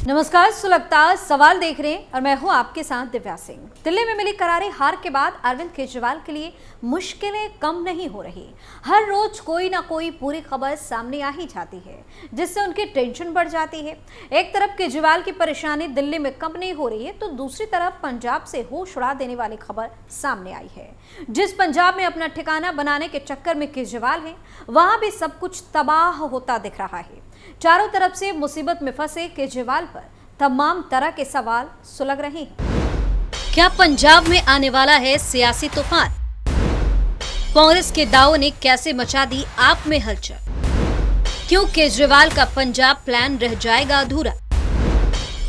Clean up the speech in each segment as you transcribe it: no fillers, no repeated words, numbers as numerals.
नमस्कार, सुलगता सवाल देख रहे हैं और मैं हूं आपके साथ दिव्या सिंह। दिल्ली में मिली करारी हार के बाद अरविंद केजरीवाल के लिए मुश्किलें कम नहीं हो रही। हर रोज कोई ना कोई पूरी खबर सामने आ ही जाती है, जिससे उनकी टेंशन बढ़ जाती है। एक तरफ केजरीवाल की परेशानी दिल्ली में कम नहीं हो रही है, तो दूसरी तरफ पंजाब से होश उड़ा देने वाली खबर सामने आई है। जिस पंजाब में अपना ठिकाना बनाने के चक्कर में केजरीवाल है, वहां भी सब कुछ तबाह होता दिख रहा है। चारों तरफ से मुसीबत में फंसे केजरीवाल पर तमाम तरह के सवाल सुलग रहे हैं। क्या पंजाब में आने वाला है सियासी तूफान? कांग्रेस के दावों ने कैसे मचा दी आप में हलचल? क्यों केजरीवाल का पंजाब प्लान रह जाएगा अधूरा?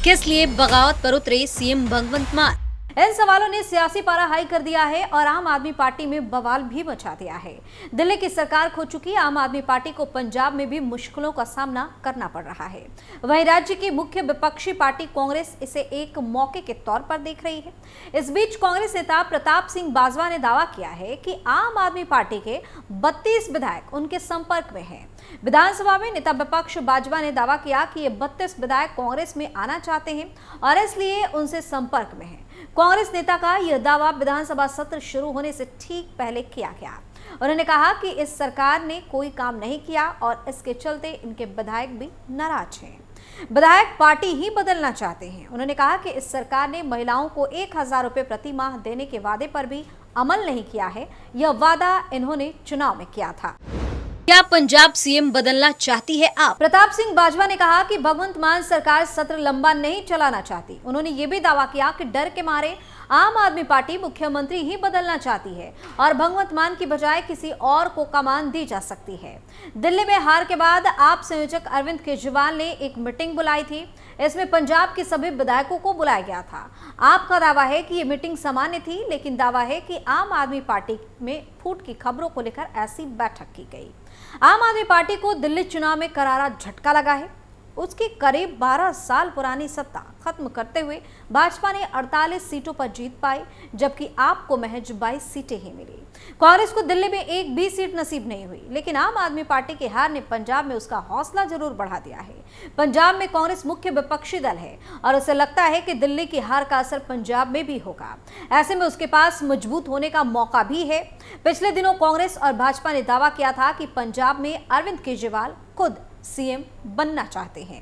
किस लिए बगावत पर उतरे सीएम भगवंत मान? इन सवालों ने सियासी पारा हाई कर दिया है और आम आदमी पार्टी में बवाल भी मचा दिया है। दिल्ली की सरकार खो चुकी आम आदमी पार्टी को पंजाब में भी मुश्किलों का सामना करना पड़ रहा है। वहीं राज्य की मुख्य विपक्षी पार्टी कांग्रेस इसे एक मौके के तौर पर देख रही है। इस बीच कांग्रेस नेता प्रताप सिंह बाजवा ने दावा किया है कि आम आदमी पार्टी के 32 विधायक उनके संपर्क में हैं। विधानसभा में नेता विपक्ष बाजवा ने दावा किया कि ये 32 विधायक कांग्रेस में आना चाहते हैं और इसलिए उनसे संपर्क में हैं। कांग्रेस नेता का यह दावा विधानसभा सत्र शुरू होने से ठीक पहले किया गया। उन्होंने कहा कि इस सरकार ने कोई काम नहीं किया और इसके चलते इनके विधायक भी नाराज हैं। विधायक पार्टी ही बदलना चाहते हैं। उन्होंने कहा कि इस सरकार ने महिलाओं को 1000 रुपए प्रति माह देने के वादे पर भी अमल नहीं किया है। यह वादा इन्होंने चुनाव में किया था। क्या पंजाब सीएम बदलना चाहती है आप? प्रताप सिंह बाजवा ने कहा कि भगवंत मान सरकार सत्र लंबा नहीं चलाना चाहती। उन्होंने ये भी दावा किया कि डर के मारे आम आदमी पार्टी मुख्यमंत्री ही बदलना चाहती है और भगवंत मान की बजाय किसी और को कमान दी जा सकती है। दिल्ली में हार के बाद आप संयोजक अरविंद केजरीवाल ने एक मीटिंग बुलाई थी। इसमें पंजाब के सभी विधायकों को बुलाया गया था। आपका दावा है कि ये मीटिंग सामान्य थी, लेकिन दावा है कि आम आदमी पार्टी में फूट की खबरों को लेकर ऐसी बैठक की गई। आम आदमी पार्टी को दिल्ली चुनाव में करारा झटका लगा है। उसकी करीब 12 साल पुरानी सत्ता खत्म करते हुए भाजपा ने 48 सीटों पर जीत पाई, जबकि आपको महज 22 सीटें ही मिली। कांग्रेस को दिल्ली में एक भी सीट नसीब नहीं हुई, लेकिन आम आदमी पार्टी की हार ने पंजाब में उसका हौसला जरूर बढ़ा दिया है। पंजाब में कांग्रेस मुख्य विपक्षी दल है और उसे लगता है कि दिल्ली की हार का असर पंजाब में भी होगा। ऐसे में उसके पास मजबूत होने का मौका भी है। पिछले दिनों कांग्रेस और भाजपा ने दावा किया था कि पंजाब में अरविंद केजरीवाल खुद सीएम बनना चाहते हैं।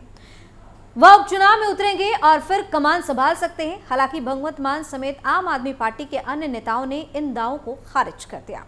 वह उपचुनाव में उतरेंगे और फिर कमान संभाल सकते हैं। हालांकि भगवंत मान समेत आम आदमी पार्टी के अन्य नेताओं ने इन दावों को खारिज कर दिया।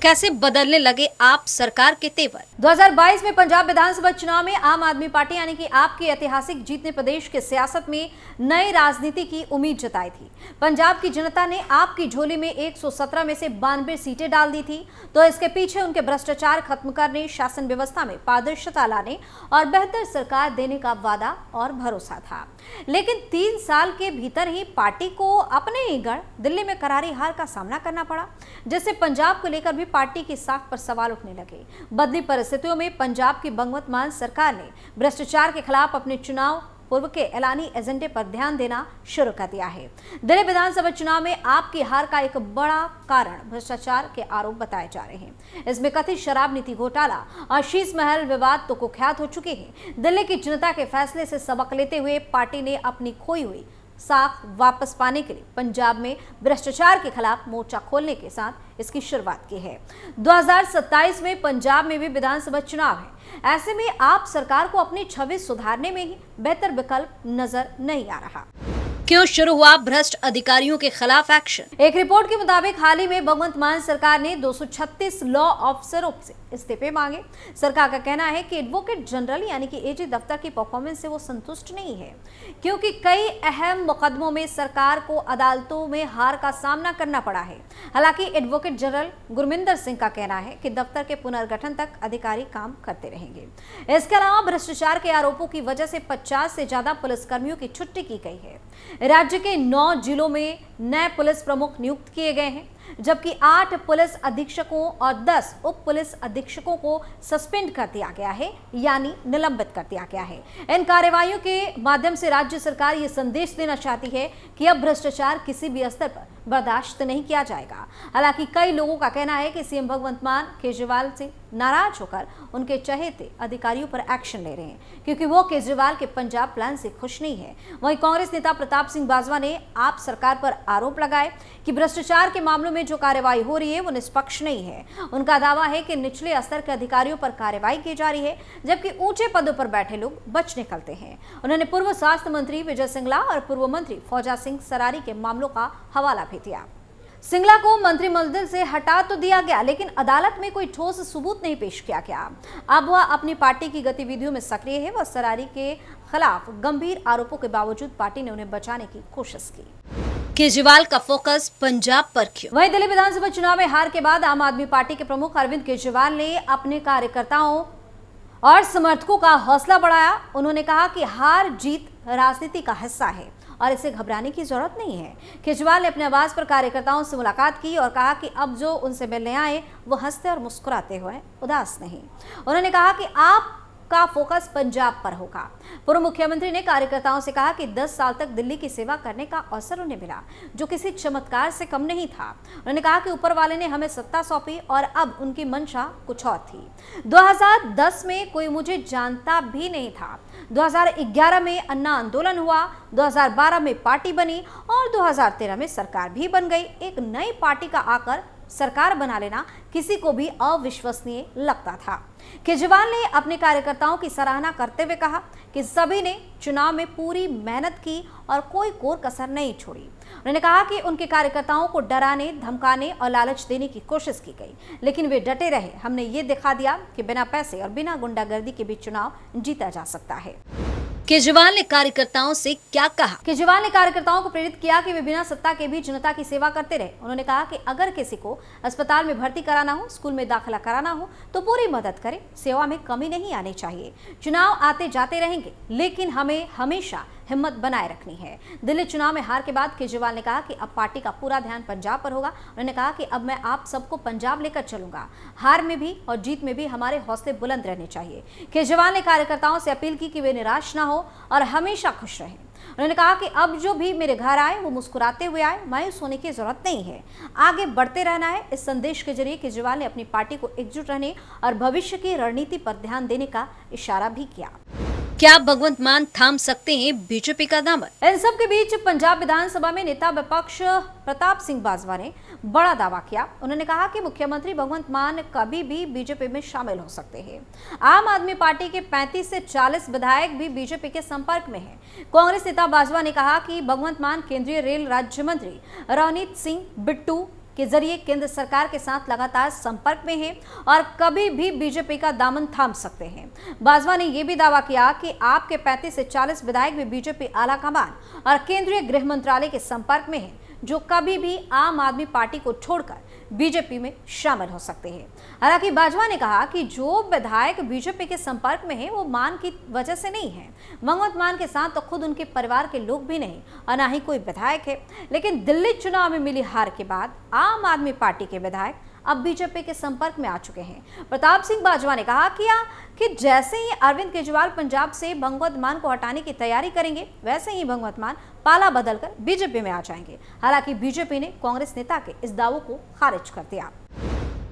कैसे बदलने लगे आप सरकार के तेवर? 2022 में पंजाब विधानसभा चुनाव में आम आदमी पार्टी यानी कि आपकी ऐतिहासिक जीत ने प्रदेश के सियासत में नई राजनीति की उम्मीद जताई थी। पंजाब की जनता ने आपकी झोली में 117 में से 92 सीटें डाल दी थी। तो इसके पीछे उनके भ्रष्टाचार खत्म करने, शासन व्यवस्था में पारदर्शिता लाने और बेहतर सरकार देने का वादा और भरोसा था। लेकिन 3 साल के भीतर ही पार्टी को अपने ही गढ़ दिल्ली में करारी हार का सामना करना पड़ा, जिससे पंजाब को लेकर भी पार्टी की साख पर सवाल उठने लगे। बदली परिस्थितियों में पंजाब की भगवंत मान सरकार ने भ्रष्टाचार के खिलाफ अपने चुनाव पूर्व के ऐलानी एजेंडे पर ध्यान देना शुरू कर दिया है। दिल्ली विधानसभा चुनाव में आपकी हार का एक बड़ा कारण भ्रष्टाचार के आरोप बताए जा रहे हैं। इसमें कथित शराब नीति घोटाला और शीश महल विवाद तो कुख्यात हो चुके हैं। दिल्ली की जनता के फैसले से सबक लेते हुए पार्टी ने अपनी खोई हुई साख वापस पाने के लिए पंजाब में भ्रष्टाचार के खिलाफ मोर्चा खोलने के साथ इसकी शुरुआत की है। 2027 में पंजाब में भी विधानसभा चुनाव है। ऐसे में आप सरकार को अपनी छवि सुधारने में ही बेहतर विकल्प नजर नहीं आ रहा। क्यों शुरू हुआ भ्रष्ट अधिकारियों के खिलाफ एक्शन? एक रिपोर्ट के मुताबिक हाल ही में भगवंत मान सरकार ने 236 लॉ ऑफिसरों से इस्तीफे मांगे। सरकार का कहना है कि एडवोकेट जनरल यानी कि एजी दफ्तर की परफॉर्मेंस से वो संतुष्ट नहीं है, क्योंकि कई अहम मुकदमों में सरकार को अदालतों में हार का सामना करना पड़ा है। हालांकि एडवोकेट जनरल गुरमिंदर सिंह का कहना है कि दफ्तर के पुनर्गठन तक अधिकारी काम करते रहेंगे। इसके अलावा भ्रष्टाचार के आरोपों की वजह से 50 से ज्यादा पुलिसकर्मियों की छुट्टी की गई है। राज्य के 9 जिलों में नए पुलिस प्रमुख नियुक्त किए गए हैं। जबकि 8 पुलिस अधीक्षकों और 10 उप पुलिस अधीक्षकों को सस्पेंड कर दिया गया है, यानी निलंबित कर दिया गया है। इन कार्रवाइयों के माध्यम से राज्य सरकार ये संदेश देना चाहती है कि अब भ्रष्टाचार किसी भी स्तर पर बर्दाश्त नहीं किया जाएगा। हालांकि कई लोगों का कहना है कि सीएम भगवंत मान केजरीवाल से नाराज होकर उनके चहेते अधिकारियों पर एक्शन ले रहे हैं, क्योंकि वो केजरीवाल के पंजाब प्लान से खुश नहीं है। वहीं कांग्रेस नेता प्रताप सिंह बाजवा ने आप सरकार पर आरोप लगाए कि भ्रष्टाचार के मामलों में जो कार्रवाई हो रही है वो निष्पक्ष नहीं है। उनका दावा है कि निचले स्तर के अधिकारियों पर कार्रवाई की जा रही है, जबकि ऊंचे पदों पर बैठे लोग बच निकलते हैं। उन्होंने पूर्व स्वास्थ्य मंत्री विजय सिंगला और पूर्व मंत्री फौजा सिंह सरारी के मामलों का हवाला भी दिया। सिंगला को मंत्रिमंडल से हटा तो दिया गया, लेकिन अदालत में कोई ठोस सबूत नहीं पेश किया गया। अब वह अपनी पार्टी की गतिविधियों में सक्रिय है। वह सरारी के खिलाफ गंभीर आरोपों के बावजूद पार्टी ने उन्हें बचाने की कोशिश की। केजरीवाल का फोकस पंजाब पर क्यों? वहीं दिल्ली विधानसभा चुनाव में हार के बाद आम आदमी पार्टी के प्रमुख अरविंद केजरीवाल ने अपने कार्यकर्ताओं और समर्थकों का हौसला बढ़ाया। उन्होंने कहा कि हार जीत राजनीति का हिस्सा है और इसे घबराने की जरूरत नहीं है। केजरीवाल ने अपने आवास पर कार्यकर्ताओं से मुलाकात की और कहा कि अब जो उनसे मिलने आए वो हंसते और मुस्कुराते हुए, उदास नहीं। उन्होंने कहा कि आपका फोकस पंजाब पर होगा। पूर्व मुख्यमंत्री ने कार्यकर्ताओं से कहा कि 10 साल तक दिल्ली की सेवा करने का अवसर उन्हें मिला, जो किसी चमत्कार से कम नहीं था। उन्होंने कहा कि ऊपर वाले ने हमें सत्ता सौंपी और अब उनकी मंशा कुछ और थी। 2010 में कोई मुझे जानता भी नहीं था। 2011 में अन्ना आंदोलन हुआ, 2012 में पार्टी बनी और 2013 में सरकार भी बन गई। एक नई पार्टी का आकर सरकार बना लेना किसी को भी अविश्वसनीय लगता था। केजरीवाल ने अपने कार्यकर्ताओं की सराहना करते हुए कहा कि सभी ने चुनाव में पूरी मेहनत की और कोई कोर कसर नहीं छोड़ी। उन्होंने कहा कि उनके कार्यकर्ताओं को डराने, धमकाने और लालच देने की कोशिश की गई, लेकिन वे डटे रहे। हमने ये दिखा दिया कि बिना पैसे और बिना गुंडागर्दी के भी चुनाव जीता जा सकता है। केजरीवाल ने कार्यकर्ताओं से क्या कहा? केजरीवाल ने कार्यकर्ताओं को प्रेरित किया कि वे बिना सत्ता के भी जनता की सेवा करते रहे। उन्होंने कहा कि अगर किसी को अस्पताल में भर्ती कराना हो, स्कूल में दाखिला कराना हो तो पूरी मदद करें। सेवा में कमी नहीं आनी चाहिए। चुनाव आते जाते रहेंगे, लेकिन हमें हमेशा हिम्मत बनाए रखनी है। दिल्ली चुनाव में हार के बाद केजरीवाल ने कहा कि अब पार्टी का पूरा ध्यान पंजाब पर होगा। उन्होंने कहा कि अब मैं आप सबको पंजाब लेकर चलूंगा। हार में भी और जीत में भी हमारे हौसले बुलंद रहने चाहिए। केजरीवाल ने कार्यकर्ताओं से अपील की कि वे निराश ना हो और हमेशा खुश रहें। उन्होंने कहा कि अब जो भी मेरे घर आए वो मुस्कुराते हुए आए, मायूस होने की जरूरत नहीं है, आगे बढ़ते रहना है। इस संदेश के जरिए केजरीवाल ने अपनी पार्टी को एकजुट रहने और भविष्य की रणनीति पर ध्यान देने का इशारा भी किया। क्या भगवंत मान थाम सकते हैं बीजेपी का दामन? इन सब के बीच पंजाब विधानसभा में नेता विपक्ष प्रताप सिंह बाजवा ने बड़ा दावा किया। उन्होंने कहा कि मुख्यमंत्री भगवंत मान कभी भी बीजेपी में शामिल हो सकते हैं। आम आदमी पार्टी के 35 से 40 विधायक भी बीजेपी के संपर्क में हैं। कांग्रेस नेता बाजवा ने कहा कि भगवंत मान केंद्रीय रेल राज्य मंत्री रवनीत सिंह बिट्टू के जरिए केंद्र सरकार के साथ लगातार संपर्क में हैं और कभी भी बीजेपी का दामन थाम सकते हैं। बाजवा ने यह भी दावा किया कि आपके 35 से 40 विधायक भी बीजेपी आलाकमान और केंद्रीय गृह मंत्रालय के संपर्क में हैं, जो कभी भी आम आदमी पार्टी को छोड़कर बीजेपी में शामिल हो सकते हैं। हालांकि बाजवा ने कहा कि जो विधायक बीजेपी के संपर्क में हैं वो मान की वजह से नहीं है। भगवंत मान के साथ तो खुद उनके परिवार के लोग भी नहीं और ना ही कोई विधायक है। लेकिन दिल्ली चुनाव में मिली हार के बाद आम आदमी पार्टी के विधायक अब बीजेपी के संपर्क में आ चुके हैं। प्रताप सिंह बाजवा ने कहा कि जैसे ही अरविंद केजरीवाल पंजाब से भगवंत मान को हटाने की तैयारी करेंगे, वैसे ही भगवंत मान पाला बदलकर बीजेपी में आ जाएंगे। हालांकि बीजेपी ने कांग्रेस नेता के इस दावों को खारिज कर दिया।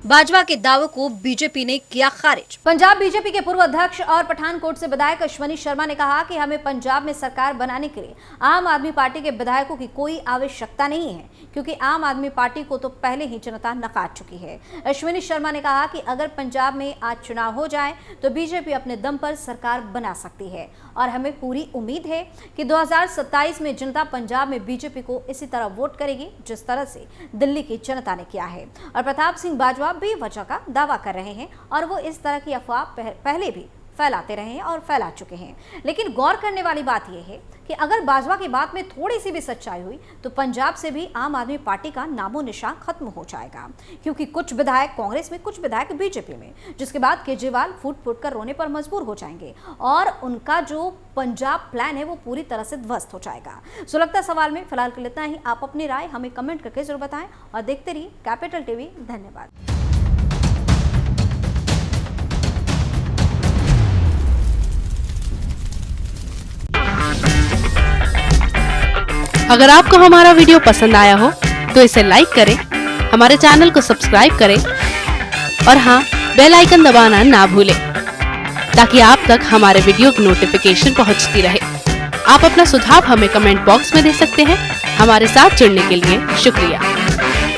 बाजवा के दावों को बीजेपी ने किया खारिज। पंजाब बीजेपी के पूर्व अध्यक्ष और पठानकोट से विधायक अश्वनी शर्मा ने कहा कि हमें पंजाब में सरकार बनाने के लिए आम आदमी पार्टी के विधायकों की कोई आवश्यकता नहीं है, क्योंकि आम आदमी पार्टी को तो पहले ही जनता नकार चुकी है। अश्वनी शर्मा ने कहा कि अगर पंजाब में आज चुनाव हो जाए तो बीजेपी अपने दम पर सरकार बना सकती है और हमें पूरी उम्मीद है कि 2027 में जनता पंजाब में बीजेपी को इसी तरह वोट करेगी जिस तरह से दिल्ली की जनता ने किया है। और प्रताप सिंह बाजवा बेवजह का दावा कर रहे हैं और वो इस तरह की अफवाह पहले भी फैलाते रहे हैं और फैला चुके हैं। लेकिन गौर करने वाली बात यह है कि अगर बाजवा की बात में थोड़ी सी भी सच्चाई हुई तो पंजाब से भी आम आदमी पार्टी का नामो निशान खत्म हो जाएगा, क्योंकि कुछ विधायक कांग्रेस में, कुछ विधायक बीजेपी में, जिसके बाद केजरीवाल फूट फूट कर रोने पर मजबूर हो जाएंगे और उनका जो पंजाब प्लान है वो पूरी तरह से ध्वस्त हो जाएगा। सुलगता सवाल में फिलहाल के लिए इतना ही। आप अपनी राय हमें कमेंट करके जरूर बताएं और देखते रहिए कैपिटल टीवी। धन्यवाद। अगर आपको हमारा वीडियो पसंद आया हो तो इसे लाइक करें, हमारे चैनल को सब्सक्राइब करें और हाँ, बेल आइकन दबाना ना भूलें ताकि आप तक हमारे वीडियो की नोटिफिकेशन पहुंचती रहे। आप अपना सुझाव हमें कमेंट बॉक्स में दे सकते हैं। हमारे साथ जुड़ने के लिए शुक्रिया।